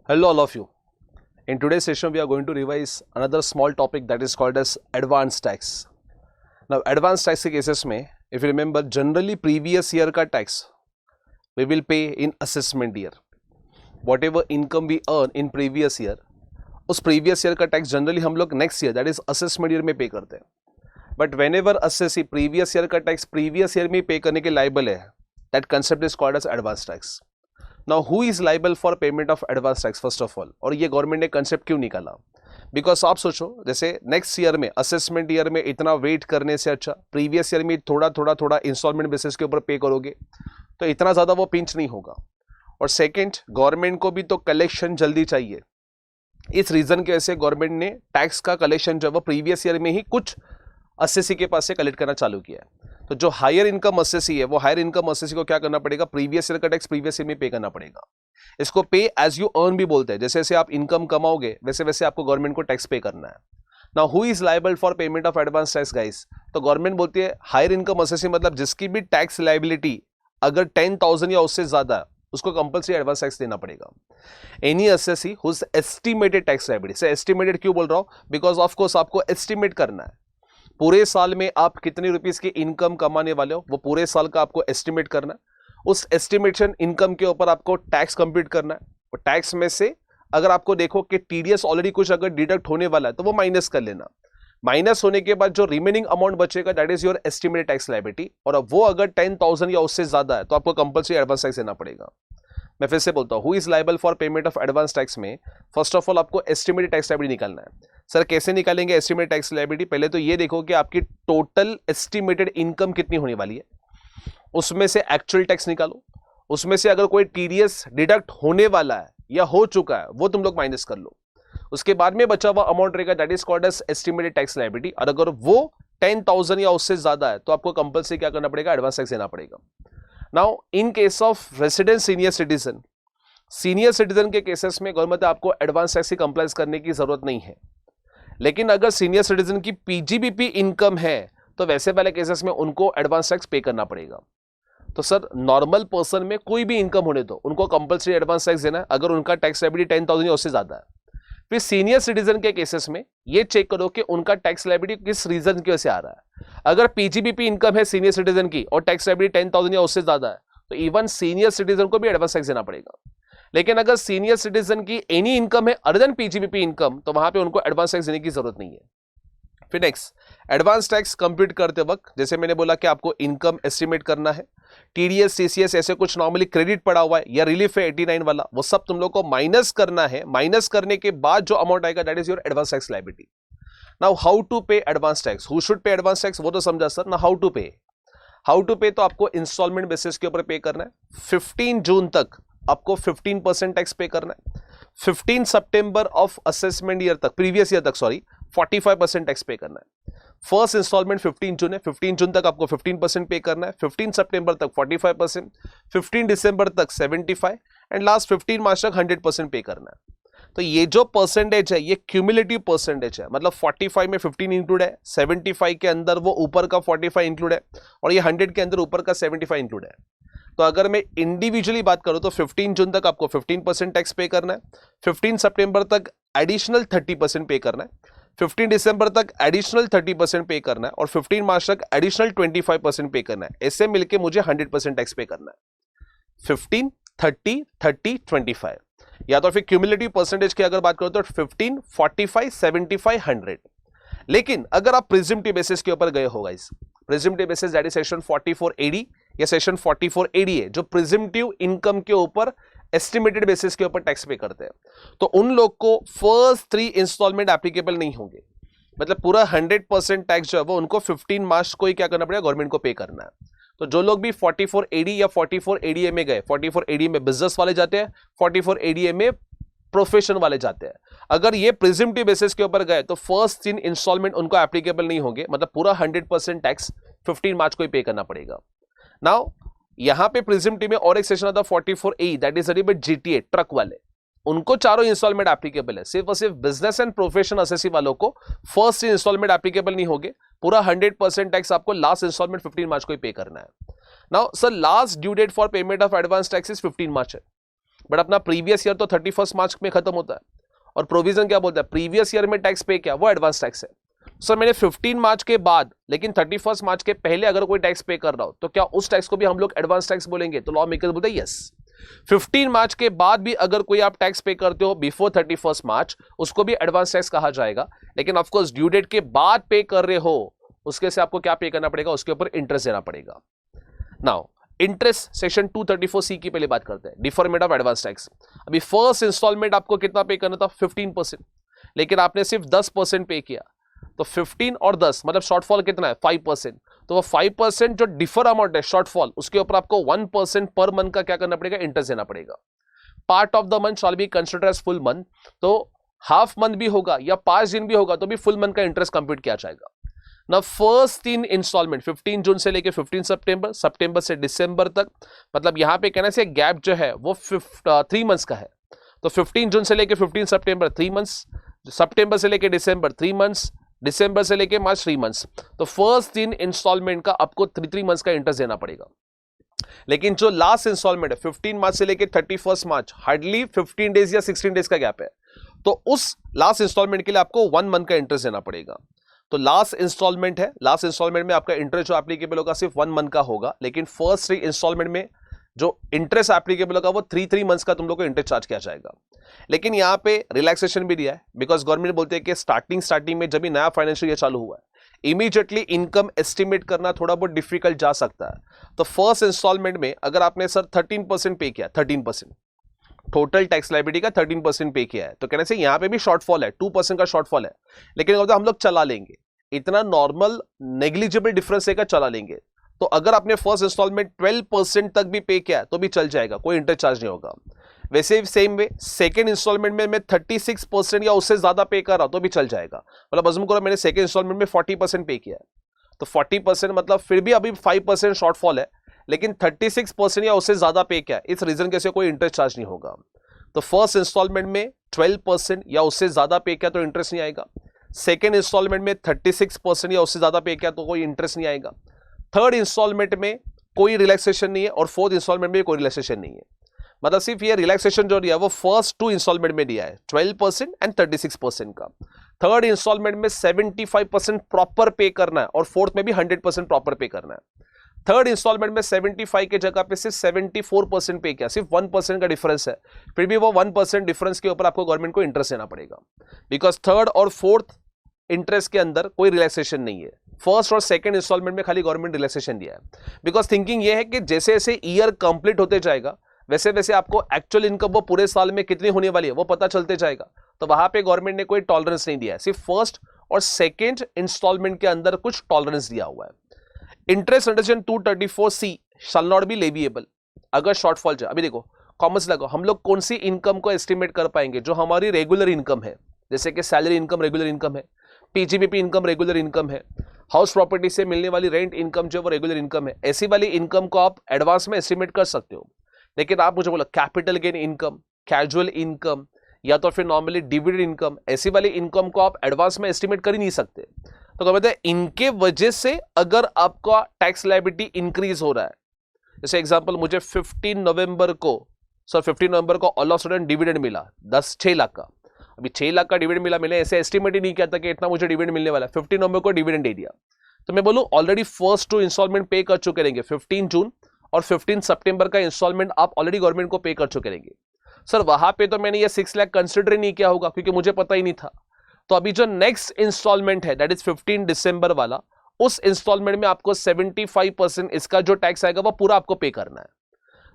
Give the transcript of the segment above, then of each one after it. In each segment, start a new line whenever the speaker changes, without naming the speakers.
Hello all of you. In today's session we are going to revise another small topic that is called as advanced tax. Now advanced tax के cases में if you remember generally previous year का tax we will pay in assessment year. Whatever income we earn in previous year उस previous year का tax generally हम लोग next year that is assessment year में pay करते हैं. But whenever assessee previous year का tax previous year में pay करने के liable है that concept is called as advanced tax. Now who is liable for payment of advance tax first of all? और ये गवर्नमेंट ने कंसेप्ट क्यों निकाला? बिकॉज आप सोचो जैसे नेक्स्ट ईयर में असेसमेंट ईयर में इतना वेट करने से अच्छा प्रीवियस ईयर में थोड़ा इंस्टॉलमेंट बेसिस के ऊपर पे करोगे तो इतना ज़्यादा वो पिंच नहीं होगा. और सेकेंड गवर्नमेंट को भी तो कलेक्शन जल्दी चाहिए. इस रीज़न की वजह से गवर्नमेंट ने टैक्स का कलेक्शन जो वो प्रीवियस ईयर में ही कुछ असेसी के पास से कलेक्ट करना चालू किया है. तो जो हायर इनकम असेसी है वो हायर इनकम असेसी को क्या करना पड़ेगा? प्रीवियस ईयर का टैक्स प्रीवियस ईयर में पे करना पड़ेगा. इसको पे एज यू अर्न भी बोलते हैं. जैसे जैसे आप इनकम कमाओगे वैसे वैसे आपको गवर्नमेंट को टैक्स पे करना है. Now who is liable for payment of advance tax guys? तो गवर्नमेंट बोलती है हायर इनकम असेसी मतलब जिसकी भी टैक्स लायबिलिटी अगर 10,000 या उससे ज्यादा है उसको कंपल्सरी एडवांस टैक्स देना पड़ेगा. Any assessee whose estimated tax liability से एस्टिमेटेड क्यों बोल रहा हूं? बिकॉज ऑफ कोर्स आपको एस्टिमेट करना है पूरे साल में आप कितनी रुपीस की इनकम कमाने वाले हो वो पूरे साल का आपको एस्टिमेट करना है. उस एस्टिमेशन इनकम के ऊपर आपको टैक्स कंप्यूट करना है और टैक्स में से अगर आपको देखो कि टीडीएस ऑलरेडी कुछ अगर डिडक्ट होने वाला है तो वो माइनस कर लेना. माइनस होने के बाद जो रिमेनिंग अमाउंट बचेगा that is your estimated tax liability और अब वो अगर 10,000 या उससे ज्यादा है तो आपको कंपल्सरी एडवांस टैक्स देना पड़ेगा. मैं फिर से बोलता हूँ who is liable for payment of advance tax में फर्स्ट ऑफ ऑल आपको एस्टिमेटेड टैक्स लायबिलिटी निकालना है. सर कैसे निकालेंगे एस्टिमेटेड टैक्स लायबिलिटी? पहले तो ये देखो कि आपकी टोटल एस्टिमेटेड इनकम कितनी होने वाली है, उसमें से एक्चुअल टैक्स निकालो, उसमें से अगर कोई टीडीएस डिडक्ट होने वाला है या हो चुका है वो तुम लोग माइनस कर लो. उसके बाद में बचा हुआ अमाउंट रहेगा that is called as estimated tax liability और अगर वो 10,000 या उससे ज्यादा है तो आपको कंपल्सरी क्या करना पड़ेगा? एडवांस टैक्स देना पड़ेगा. Now in case of resident senior citizen के केसेस में गवर्नमेंट आपको एडवांस टैक्स की कंप्लायंस करने की जरूरत नहीं है. लेकिन अगर सीनियर सिटीजन की पीजीबीपी इनकम है तो वैसे वाले केसेस में उनको एडवांस टैक्स पे करना पड़ेगा. तो सर नॉर्मल पर्सन में कोई भी इनकम होने दो उनको कंपल्सरी एडवांस टैक्स देना है अगर उनका टैक्स लायबिलिटी 10,000 या उससे ज्यादा है. फिर सीनियर सिटीजन के केसेस में ये चेक करो कि उनका टैक्स लायबिलिटी किस रीजन की वजह से आ रहा है. अगर पीजीबीपी इनकम है सीनियर सिटीजन की और टैक्स लायबिलिटी 10,000 या उससे ज्यादा है तो इवन सीनियर सिटीजन को भी एडवांस टैक्स देना पड़ेगा. लेकिन अगर सीनियर सिटीजन की एनी इनकम है अदर देन पीजीबीपी इनकम तो वहां पे उनको एडवांस टैक्स देने की जरूरत नहीं है. फिर नेक्स्ट एडवांस टैक्स कंप्यूट करते वक्त जैसे मैंने बोला कि आपको इनकम एस्टिमेट करना है, टीडीएस सीसीएस ऐसे कुछ नॉर्मली क्रेडिट पड़ा हुआ है या रिलीफ है 89 वाला वो सब तुम लोग को माइनस करना है. माइनस करने के बाद जो अमाउंट आएगा that is your advance tax liability. Now how to pay advance tax? Who should pay advance tax वो तो समझा सर. ना हाउ टू पे तो आपको इंस्टॉलमेंट बेसिस के ऊपर पे करना है. 15 जून तक आपको 15% टैक्स पे करना है. 15 सितंबर ऑफ असेसमेंट ईयर तक प्रीवियस ईयर तक 45% टैक्स पे करना है. फर्स्ट इंस्टॉलमेंट 15 जून है, 15 जून तक आपको 15% पे करना है, 15 सितंबर तक 45%, 15 दिसंबर तक 75 एंड लास्ट 15 मार्च तक 100% पे करना है. तो ये जो परसेंटेज है ये क्यूमुलेटिव परसेंटेज है मतलब 45 में 15 इंक्लूड है, 75 के अंदर वो ऊपर का 45 इंक्लूड है और ये 100 के अंदर ऊपर का 75 इंक्लूड है. तो अगर मैं इंडिविजुअली बात करूं तो 15 जून तक आपको 15% टैक्स पे करना है, 15 सितंबर तक एडिशनल 30% पे करना है, 15 दिसंबर तक एडिशनल 30% पे करना है और 15 मार्च तक एडिशनल 25% पे करना है. ऐसे मिलके मुझे 100% टैक्स पे करना है. 15, 30, 30, 25 या तो फिर क्यूमुलेटिव परसेंटेज की अगर बात करो तो 15, 45, 75, 100. लेकिन अगर आप प्रिजम्पटिव बेसिस के ऊपर गए हो guys, presumptive basis that is section 4480 या सेक्शन 4480 है जो प्रिजम्पटिव इनकम के ऊपर एस्टिमेटेड बेसिस के ऊपर टैक्स पे करते हैं तो उन लोग को फर्स्ट 3 इंस्टॉलमेंट एप्लीकेबल नहीं होंगे. मतलब पूरा 100% टैक्स जो है वो उनको 15 मार्च को ही क्या करना पड़ेगा? गवर्नमेंट को पे करना है. तो जो लोग भी 4480 या 4480 में गए, 4480 में बिजनेस वाले जाते हैं, 4480 में प्रोफेशन वाले जाते हैं. अगर ये प्रिजम्पटिव बेसिस के ऊपर गए तो फर्स्ट 3 इंस्टॉलमेंट उनको एप्लीकेबल नहीं होंगे. मतलब पूरा 100% टैक्स 15 मार्च को ही पे करना पड़ेगा. नाउ यहां पे प्रिजम्पटिव में और एक सेक्शन आता है 44A that is GTA truck वाले, उनको चारों इंस्टॉलमेंट एप्लीकेबल है. सिर्फ और सिर्फ बिजनेस एंड प्रोफेशन असेसी वालों को फर्स्ट इंस्टॉलमेंट एप्लीकेबल नहीं होंगे. पूरा 100% टैक्स आपको लास्ट इंस्टॉलमेंट 15 मार्च को ही पे करना है. Now sir last due date for payment of advance tax is 15 March है. बट अपना प्रीवियस ईयर तो 31 मार्च में खत्म होता है, और प्रोविजन क्या बोलता है, प्रीवियस ईयर में टैक्स पे किया वो एडवांस टैक्स है। सर मैंने 15 मार्च के बाद लेकिन 31 मार्च के पहले अगर कोई टैक्स पे कर रहा हो तो क्या उस टैक्स को भी हम लोग एडवांस टैक्स बोलेंगे? तो लॉ मेकर बोलते हैं यस, 15 मार्च के बाद भी अगर कोई आप टैक्स पे करते हो बिफोर 31 मार्च उसको भी एडवांस टैक्स कहा जाएगा। लेकिन ऑफकोर्स ड्यू डेट के बाद पे कर रहे हो उसके से आपको क्या पे करना पड़ेगा, उसके ऊपर इंटरेस्ट देना पड़ेगा। नाउ इंटरेस्ट सेक्शन 234C की पहले बात करते हैं, डिफरमेंट ऑफ एडवांस टैक्स। अभी फर्स्ट इंस्टॉलमेंट आपको कितना पे करना था, 15%, लेकिन आपने सिर्फ 10% पे किया, तो 15 और 10 मतलब शॉर्टफॉल कितना है 5%। तो वो 5% जो डिफर अमाउंट है शॉर्टफॉल, उसके ऊपर आपको 1% पर मंथ का क्या करना पड़ेगा, इंटरेस्ट देना पड़ेगा। Part of the month shall be consider as full month, तो हाफ मंथ भी होगा या 5 दिन भी होगा तो भी फुल मंथ का इंटरेस्ट कंप्यूट किया जाएगा ना। फर्स्ट 3 इंस्टॉलमेंट 15 जून से लेके 15 सितंबर, सितंबर से दिसंबर तक, मतलब यहां पे कहना से गैप जो है वो 3 मंथ्स का है। तो 15 जून से लेके 15 सितंबर 3 मंथ्स, सितंबर से लेके दिसंबर 3 मंथ्स, दिसंबर से लेके मार्च 3 मंथ्स। तो फर्स्ट 3 इंस्टॉलमेंट का आपको 3 मंथ्स का इंटरेस्ट देना पड़ेगा। लेकिन जो लास्ट इंस्टॉलमेंट है 15 मार्च से लेके 31 मार्च, हार्डली 15 डेज या 16 डेज का गैप है, तो उस लास्ट इंस्टॉलमेंट के लिए आपको 1 मंथ का इंटरेस्ट देना पड़ेगा। तो लास्ट इंस्टॉलमेंट है, लास्ट इंस्टॉलमेंट में आपका इंटरेस्ट जो एप्लीकेबल होगा सिर्फ 1 मंथ का होगा, लेकिन फर्स्ट 3 इंस्टॉलमेंट में जो इंटरेस्ट एप्लीकेबल होगा वो 3 मंथ्स का तुम लोग को इंटरेस्ट चार्ज किया जाएगा। लेकिन यहाँ पे रिलैक्सेशन भी दिया है, बिकॉज गवर्नमेंट बोलते हैं कि स्टार्टिंग में जब भी नया फाइनेंशियल ईयर चालू हुआ है इमीडिएटली इनकम एस्टिमेट करना थोड़ा बहुत डिफिकल्ट जा सकता है। तो फर्स्ट इंस्टॉलमेंट में अगर आपने सर 13% पे किया, 13% टोटल टैक्स लायबिलिटी का 13% पे किया है, तो कहने से यहाँ पे भी शॉर्टफॉल है, 2% का शॉर्टफॉल है, लेकिन हम लोग चला लेंगे, इतना नॉर्मल नेग्लिजिबल डिफरेंस लेकर चला लेंगे। तो अगर आपने फर्स्ट इंस्टॉलमेंट 12% तक भी पे किया तो भी चल जाएगा, कोई इंटरेस्ट चार्ज नहीं होगा। वैसे सेम वे सेकंड इंस्टॉलमेंट में मैं 36% या उससे ज्यादा पे कर रहा तो भी चल जाएगा। मतलब अज़्यूम करो मैंने सेकंड इंस्टॉलमेंट में 40% पे किया है, तो 40% मतलब फिर भी अभी 5% शॉर्टफॉल है, लेकिन 36% या उससे ज्यादा पे किया, इस रीजन के से कोई इंटरेस्ट चार्ज नहीं होगा। तो फर्स्ट इंस्टॉलमेंट में 12% या उससे ज्यादा पे किया तो इंटरेस्ट नहीं आएगा, सेकेंड इंस्टॉलमेंट में 36% या उससे ज्यादा पे किया तो कोई इंटरेस्ट नहीं आएगा, थर्ड इंस्टॉलमेंट में कोई रिलैक्सेशन नहीं है, और फोर्थ इंस्टॉलमेंट में कोई रिलैक्सेशन नहीं है। मतलब सिर्फ ये रिलैक्सेशन जो दिया है वो फर्स्ट 2 इंस्टॉलमेंट में दिया है 12% एंड 36% का। थर्ड इंस्टॉलमेंट में 75% प्रॉपर पे करना है, और फोर्थ में भी 100% प्रॉपर पे करना है। थर्ड इंस्टॉलमेंट में 75 के जगह पे सिर्फ 74% पे किया, सिर्फ 1% का डिफरेंस है, फिर भी वो 1% डिफरेंस के ऊपर आपको गवर्नमेंट को इंटरेस्ट देना पड़ेगा, बिकॉज थर्ड और फोर्थ इंटरेस्ट के अंदर कोई रिलैक्सेशन नहीं है। फर्स्ट और सेकंड इंस्टॉलमेंट में खाली गवर्नमेंट रिलैक्सेशन दिया है, बिकॉज थिंकिंग ये है कि जैसे जैसे ईयर कंप्लीट होते जाएगा वैसे वैसे आपको एक्चुअल इनकम वो पूरे साल में कितनी होने वाली है वो पता चलते जाएगा। तो वहां पे गवर्नमेंट ने कोई टॉलरेंस नहीं दिया है, सिर्फ फर्स्ट और सेकंड इंस्टॉलमेंट के अंदर कुछ टॉलरेंस दिया हुआ है। Interest under section 234C shall not be leviable अगर शॉर्टफॉल जाए। अभी देखो कॉमर्स लगाओ, हम लोग कौन सी इनकम को एस्टिमेट कर पाएंगे, जो हमारी रेगुलर इनकम है, जैसे कि सैलरी इनकम रेगुलर इनकम है, पीजीबीपी इनकम रेगुलर इनकम है, हाउस प्रॉपर्टी से मिलने वाली रेंट इनकम जो वो रेगुलर इनकम है, ऐसी वाली इनकम को आप एडवांस में एस्टिमेट कर सकते हो। लेकिन आप मुझे बोलो capital gain income, casual income, या तो फिर नॉर्मली डिविडेंड इनकम, ऐसी वाली इनकम को आप एडवांस में एस्टिमेट कर ही नहीं सकते। तो क्या कहते हैं, इनके वजह से अगर आपका टैक्स लायबिलिटी इंक्रीज हो रहा है, जैसे एग्जांपल मुझे 15 नवंबर को ऑल ऑफ सडन डिविडेंड मिला 6 लाख का, अभी 6 लाख का डिविडेंड मिला, मैंने ऐसे एस्टिमेट ही नहीं किया था कि इतना मुझे डिविडेंड मिलने वाला है, 15 नवंबर को डिविडेंड दे दिया, तो मैं बोलूं ऑलरेडी फर्स्ट 2 इंस्टॉलमेंट पे कर चुके रहेंगे, 15 जून और 15 सितंबर का इंस्टॉलमेंट आप ऑलरेडी गवर्नमेंट को पे कर चुके रहेंगे। सर वहां पे तो मैंने ये 6 लाख कंसिडर ही नहीं किया होगा क्योंकि मुझे पता ही नहीं था। तो अभी जो नेक्स्ट इंस्टॉलमेंट है दैट इज 15 दिसंबर वाला, उस इंस्टॉलमेंट में आपको 75% इसका जो टैक्स आएगा वो पूरा आपको पे करना है।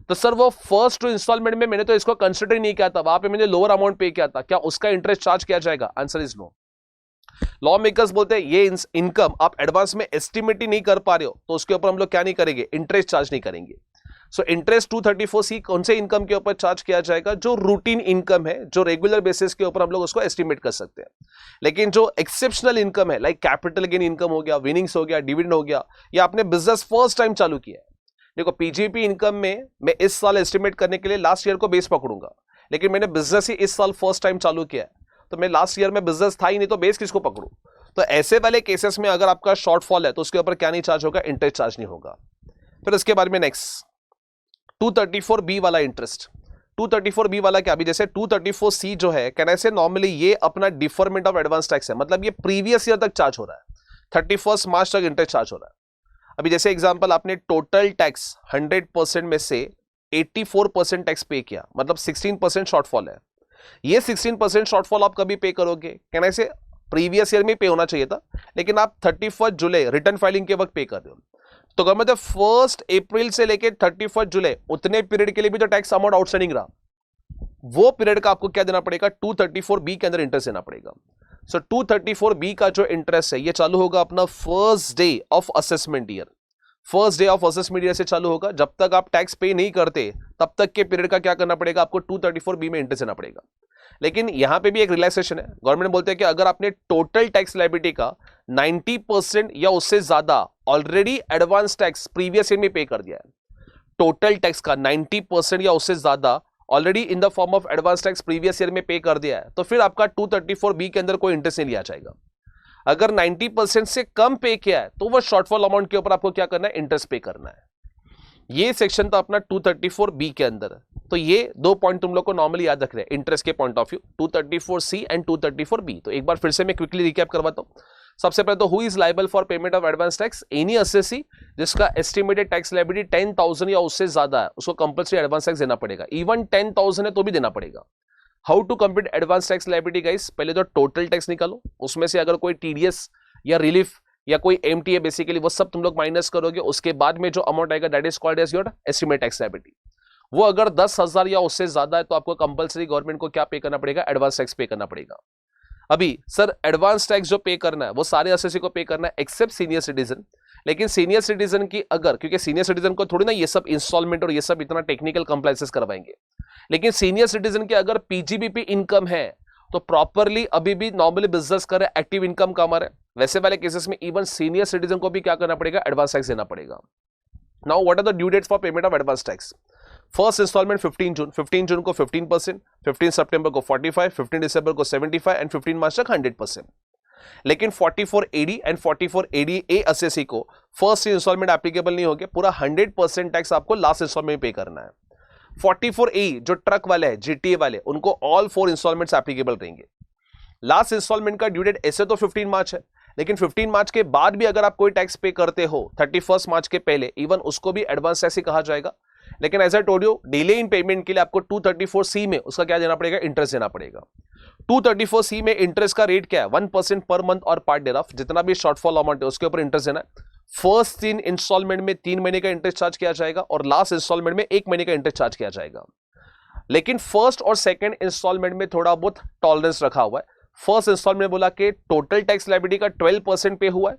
तो सर वो फर्स्ट 2 इंस्टॉलमेंट में मैंने तो इसको कंसिडर ही नहीं किया था, वहां पे मैंने लोअर अमाउंट पे किया था, क्या उसका इंटरेस्ट चार्ज किया जाएगा? Answer is no. Law makers बोलते हैं ये इनकम आप एडवांस में एस्टिमेट ही नहीं कर पा रहे हो तो उसके ऊपर हम लोग क्या नहीं करेंगे, इंटरेस्ट चार्ज नहीं करेंगे। सो इंटरेस्ट 234C कौन से इनकम के ऊपर चार्ज किया जाएगा? जो रूटीन इनकम है, जो रेगुलर बेसिस के ऊपर हम लोग उसको एस्टिमेट कर सकते हैं। लेकिन जो एक्सेप्शनल इनकम है, लाइक कैपिटल गेन इनकम हो गया, विनिंग्स हो गया, डिविडेंड हो गया, या आपने बिजनेस फर्स्ट टाइम चालू किया है, देखो पीजीपी इनकम में मैं इस साल एस्टिमेट करने के लिए लास्ट ईयर को बेस पकड़ूंगा, लेकिन मैंने बिजनेस ही इस साल फर्स्ट टाइम चालू किया है, तो मैं लास्ट ईयर में बिजनेस था ही नहीं, तो बेस किसको पकड़ू? तो ऐसे वाले केसेस में अगर आपका शॉर्टफॉल है तो उसके ऊपर क्या नहीं चार्ज होगा, इंटरेस्ट चार्ज नहीं होगा। फिर इसके बारे में नेक्स्ट 234B वाला इंटरेस्ट, 234B वाला क्या, अभी जैसे 234C जो है, कैन आई से नॉर्मली ये अपना डिफरमेंट ऑफ एडवांस टैक्स है, मतलब ये प्रीवियस ईयर तक चार्ज हो रहा है, 31 मार्च तक इंटरेस्ट चार्ज हो रहा है। अभी जैसे एग्जांपल, आपने टोटल टैक्स 100% में से 84% टैक्स पे किया, मतलब 16% शॉर्टफॉल है। ये 16% शॉर्टफॉल आप कभी पे करोगे, कैन आई से प्रीवियस ईयर में पे होना चाहिए था, लेकिन आप 31 जुलाई रिटर्न फाइलिंग के वक्त पे कर रहे हो। तो अगर मतलब 1 अप्रैल से लेके 31 जुलाई उतने पीरियड के लिए भी जो टैक्स अमाउंट आउटस्टैंडिंग रहा, वो पीरियड का आपको क्या देना पड़ेगा, 234B के अंदर इंटरेस्ट देना पड़ेगा। सो 234B का जो इंटरेस्ट है ये चालू होगा अपना first day of assessment year, first day of assessment year से चालू होगा। जब तक आप टैक्स पे नहीं करते तब तक के पीरियड का क्या करना पड़ेगा, आपको 234B में इंटरेस्ट देना पड़ेगा। लेकिन यहां पे भी एक रिलैक्सेशन है, गवर्नमेंट बोलते हैं कि अगर आपने टोटल टैक्स लायबिलिटी का 90% या उससे ज्यादा already advance tax previous year में पे कर दिया है, टोटल टैक्स का 90% या उससे ज्यादा already in the form of advance tax previous year में पे कर दिया है, तो फिर आपका 234B के अंदर कोई इंटरेस्ट नहीं लिया जाएगा। अगर 90% से कम पे किया है तो वो शॉर्टफॉल अमाउंट के ऊपर आपको क्या करना है, इंटरेस्ट पे करना है। ये सेक्शन था अपना 234B के अंदर। तो ये दो पॉइंट तुम लोग को नॉर्मली याद रख रहे हैं इंटरेस्ट के point of view, 234C and 234B। तो एक बार फिर से मैं क्विकली रिकैप करवाता हूं। सबसे पहले तो who is liable for payment of advance tax, any assessee जिसका एस्टिमेटेड टैक्स लायबिलिटी 10,000 या उससे ज्यादा है, उसको कंपल्सरी एडवांस टैक्स देना पड़ेगा। इवन 10,000 है तो भी देना पड़ेगा। How to compute advance tax liability guys, पहले तो टोटल टैक्स निकालो, उसमें से अगर कोई टीडीएस या रिलीफ या कोई एमटीए बेसिकली वो सब तुम लोग माइनस करोगे, उसके बाद में जो अमाउंट आएगा that is called as your estimated tax liability. वो अगर 10,000 या उससे ज्यादा है तो आपको कंपल्सरी गवर्नमेंट को क्या पे करना पड़ेगा, एडवांस टैक्स पे करना पड़ेगा। अभी सर एडवांस टैक्स जो पे करना है वो सारे असेसी को पे करना है एक्सेप्ट सीनियर सिटीजन। लेकिन सीनियर सिटीजन की अगर, क्योंकि सीनियर सिटीजन को थोड़ी ना ये सब इंस्टॉलमेंट और ये सब इतना टेक्निकल कंप्लायंसेस करवाएंगे, लेकिन सीनियर सिटीजन की अगर पीजीबीपी इनकम है तो प्रॉपरली अभी भी नॉर्मली बिजनेस कर रहे, एक्टिव इनकम कमा रहे, वैसे वाले केसेस में इवन सीनियर सिटीजन को भी क्या करना पड़ेगा, एडवांस टैक्स देना पड़ेगा। Now what are the due dates for payment of advance tax. First installment 15 June, 15 जून को 15%, 15 सितंबर को 45, 15 दिसंबर को 75 एंड 15 मार्च तक 100%। लेकिन 44AD एंड 44ADA असेसी को फर्स्ट इंस्टॉलमेंट एप्लीकेबल नहीं होगा, पूरा 100% टैक्स आपको लास्ट इंस्टॉलमेंट में पे करना है। 44A जो ट्रक वाले हैं, जीटीए वाले, उनको ऑल 4 इंस्टॉलमेंट्स एप्लीकेबल रहेंगे। लास्ट इंस्टॉलमेंट का ड्यू डेट ऐसे तो 15 मार्च है, लेकिन 15 मार्च के बाद भी अगर आप कोई टैक्स पे करते हो 31 मार्च के पहले, इवन उसको भी एडवांस टैक्स ही कहा जाएगा। लेकिन as I told you, delay in payment के लिए आपको 234C में उसका क्या देना पड़ेगा, इंटरेस्ट देना पड़ेगा। 234C में इंटरेस्ट का रेट क्या है, 1% पर मंथ और पार्ट डे ऑफ, जितना भी शॉर्टफॉल अमाउंट है उसके ऊपर इंटरेस्ट देना है। फर्स्ट 3 इंस्टॉलमेंट में 3 महीने का इंटरेस्ट चार्ज किया जाएगा और लास्ट इंस्टॉलमेंट में 1 महीने का इंटरेस्ट चार्ज किया जाएगा। लेकिन फर्स्ट और सेकंड इंस्टॉलमेंट में थोड़ा बहुत टॉलरेंस रखा हुआ है। फर्स्ट इंस्टॉलमेंट बोला कि टोटल टैक्स लायबिलिटी का 12% पे हुआ है,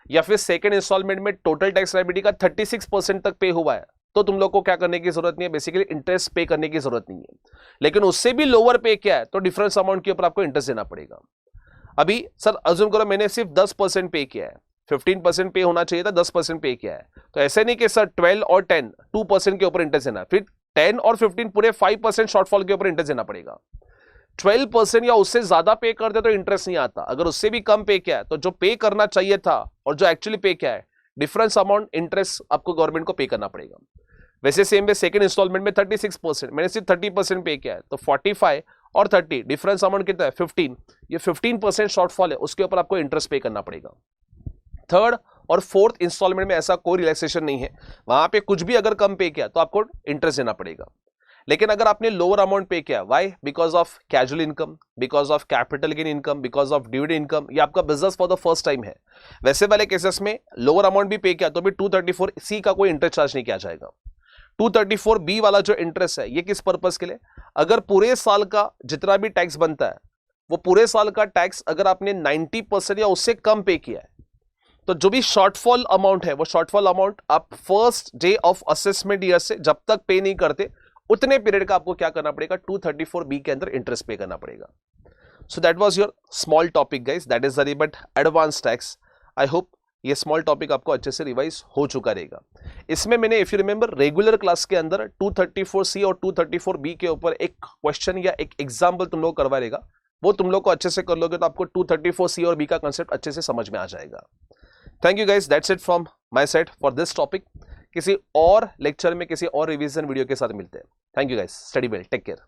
या फिर सेकंड इंस्टॉलमेंट में टोटल टैक्स लायबिलिटी का 36% तक पे हुआ है, तो तुम लोग को क्या करने की जरूरत नहीं है, बेसिकली इंटरेस्ट पे करने की जरूरत नहीं है। लेकिन उससे भी लोअर पे किया है तो डिफरेंस अमाउंट के ऊपर आपको इंटरेस्ट देना पड़ेगा। अभी सर अज्यूम करो मैंने सिर्फ 10% पे किया है, 15% पे होना चाहिए था, 10% पे किया है, तो ऐसे नहीं कि सर 12 और 10 2% के ऊपर इंटरेस्ट देना, फिर 10 और 15 पूरे 5% शॉर्टफॉल के ऊपर इंटरेस्ट देना पड़ेगा। 12% या उससे ज्यादा पे करते तो इंटरेस्ट नहीं आता, अगर उससे भी कम पे किया है तो जो पे करना चाहिए था और जो एक्चुअली पे किया है, डिफरेंस अमाउंट इंटरेस्ट आपको गवर्नमेंट को पे करना पड़ेगा। वैसे सेम वे सेकंड इंस्टॉलमेंट में 36%, मैंने सिर्फ 30% पे किया है, तो 45 और 30 डिफरेंस अमाउंट कितना है, 15, ये 15% शॉर्टफॉल है, उसके ऊपर आपको इंटरेस्ट पे करना पड़ेगा। थर्ड और फोर्थ इंस्टॉलमेंट में ऐसा कोई रिलैक्सेशन नहीं है, वहां पे कुछ भी अगर कम पे किया तो आपको इंटरेस्ट देना पड़ेगा। लेकिन अगर आपने लोअर अमाउंट पे किया, why, because of casual income, because of capital gain income, because of dividend income, या आपका business for the first time है, वैसे वाले केसेस में लोअर अमाउंट भी पे किया तो भी 234C का कोई इंटरेस्ट चार्ज नहीं किया जाएगा। 234B वाला जो इंटरेस्ट है ये किस पर्पस के लिए, अगर पूरे साल का जितना भी टैक्स बनता है वो पूरे साल का टैक्स अगर आपने 90% या उससे कम पे किया है, तो जो भी शॉर्टफॉल अमाउंट है वो शॉर्टफॉल अमाउंट आप first day of assessment year से जब तक पे नहीं करते उतने पीरियड का आपको क्या करना पड़ेगा, 234B के अंदर इंटरेस्ट पे करना पड़ेगा। So that was your small topic guys, that is the रिबट advance tax. I hope ये स्मॉल टॉपिक आपको अच्छे से रिवाइज हो चुका रहेगा। इसमें मैंने if you remember regular class के अंदर 234C और 234B के ऊपर एक क्वेश्चन या एक एग्जाम्पल तुम लोग करवा रहेगा, वो तुम लोग को अच्छे से कर लोगे तो आपको 234C और B का कंसेप्ट अच्छे से समझ में आ जाएगा। Thank you guys, that's it from my side for this topic. किसी और लेक्चर में किसी और रिवीजन वीडियो के साथ मिलते हैं। Thank you guys, study well, take care.